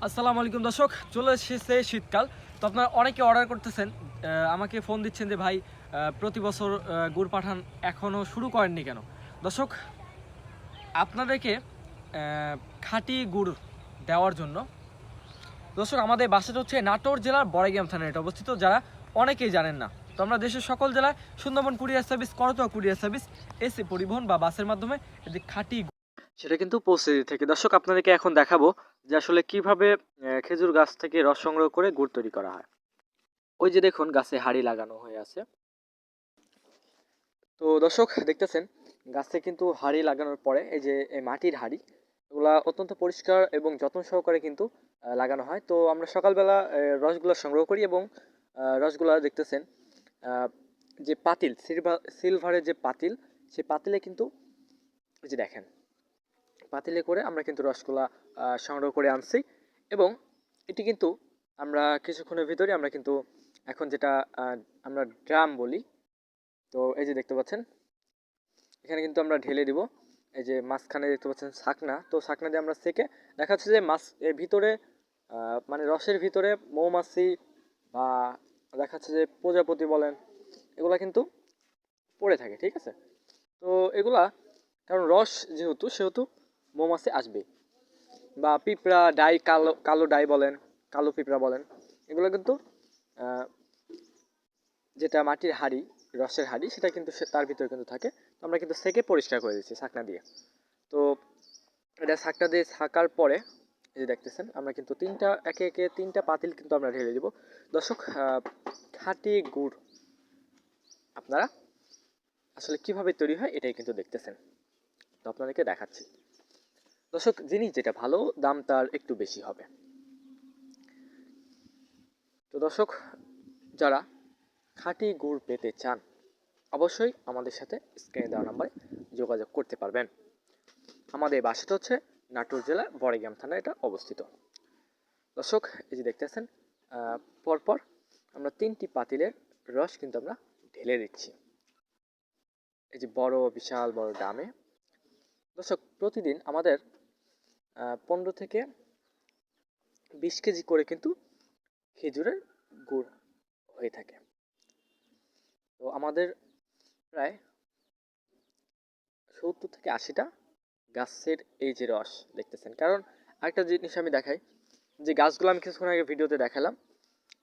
আসসালামু আলাইকুম দর্শক, চলে এসেছে শীতকাল। তো আপনারা অনেকে অর্ডার করতেছেন, আমাকে ফোন দিচ্ছেন যে ভাই প্রতি বছর গুড় পাঠান, এখনও শুরু করেননি কেন? দর্শক, আপনাদেরকে খাঁটি গুড় দেওয়ার জন্য দর্শক আমাদের বাসাটা হচ্ছে নাটোর জেলার বড়াইগ্রাম থানায় এটা অবস্থিত, যারা অনেকেই জানেন না। তো আমরা দেশের সকল জেলায় Sundarban courier service, Karatoya courier service, AC পরিবহন বা বাসের মাধ্যমে যে খাঁটি সেটা কিন্তু পৌঁছে দিয়ে থাকে। দর্শক, আপনাদেরকে এখন দেখাবো যে আসলে কিভাবে খেজুর গাছ থেকে রস সংগ্রহ করে গুড় তৈরি করা হয়। ওই যে দেখুন, গাছে হাঁড়ি লাগানো হয়ে আছে। তো দর্শক দেখতেছেন, গাছে কিন্তু হাঁড়ি লাগানোর পরে এই যে এই মাটির হাঁড়ি, এগুলা অত্যন্ত পরিষ্কার এবং যত্ন সহকারে কিন্তু লাগানো হয়। তো আমরা সকালবেলা রসগুলা সংগ্রহ করি এবং রসগুলা দেখতেছেন, আহ, যে পাতিল, সিলভারের যে পাতিল, সেই পাতিলে কিন্তু এই যে দেখেন, পাতিলে করে আমরা কিন্তু রসগোল্লা সংগ্রহ করে আনছি। এবং এটি কিন্তু আমরা কিছুক্ষণের ভিতরে আমরা কিন্তু এখন যেটা আমরা ড্রাম বলি, তো এই যে দেখতে পাচ্ছেন, এখানে কিন্তু আমরা ঢেলে দিব। এই যে মাঝখানে দেখতে পাচ্ছেন ছাকনা, তো ছাকনা দিয়ে আমরা সেকে দেখা যাচ্ছে যে মাছ এর ভিতরে মানে রসের ভিতরে মৌমাছি বা দেখা যাচ্ছে যে প্রজাপতি বলেন, এগুলা কিন্তু পড়ে থাকে, ঠিক আছে? তো এগুলা, কারণ রস যেহেতু, সেহেতু মৌমাছি আসবে, বা পিঁপড়া ডাই, কালো কালো ডাই বলেন, কালো পিঁপড়া বলেন, এগুলো কিন্তু আহ, যেটা মাটির হাঁড়ি, রসের হাঁড়ি, সেটা কিন্তু তার ভিতরে কিন্তু থাকে। তো আমরা কিন্তু সেকে পরিষ্কার করে দিচ্ছি ছাকনা দিয়ে। তো এটা ছাকনা দিয়ে ছাকার পরে এই যে দেখতেছেন, আমরা কিন্তু একে একে তিনটা পাতিল কিন্তু আমরা ঢেলে দিব। দর্শক, খাঁটি গুড় আপনারা আসলে কিভাবে তৈরি হয় এটাই কিন্তু দেখতেছেন। তো আপনাদেরকে দেখাচ্ছি। দর্শক, জিনিস যেটা ভালো, দাম তার একটু বেশি হবে। তো দর্শক, যারা খাঁটি গুড় পেতে চান, অবশ্যই আমাদের সাথে স্ক্রিনে দেওয়া নাম্বারে যোগাযোগ করতে পারবেন। আমাদের বাসাটা হচ্ছে নাটোর জেলার বড়াইগ্রাম থানায় এটা অবস্থিত। দর্শক, এই যে দেখতেছেন, পরপর আমরা তিনটি পাতিলের রস কিন্তু আমরা ঢেলে দিচ্ছি এই যে বড় বিশাল বড় ড্রামে। দর্শক, প্রতিদিন আমাদের 15 থেকে 20 কেজি করে কিন্তু খেজুরের গুড় হয়ে থাকে। তো আমাদের প্রায় 70 থেকে 80টা গাছের এই যে রস দেখতেছেন। কারণ আরেকটা জিনিস আমি দেখাই, যে গাছগুলো আমি কিছুক্ষণ আগে ভিডিওতে দেখালাম,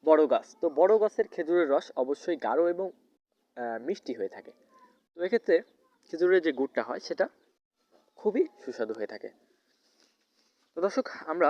বড় গাছ, তো বড় গাছের খেজুরের রস অবশ্যই গাঢ় এবং মিষ্টি হয়ে থাকে। তো এক্ষেত্রে খেজুরের যে গুড়টা হয় সেটা খুবই সুস্বাদু হয়ে থাকে। তো দর্শক, আমরা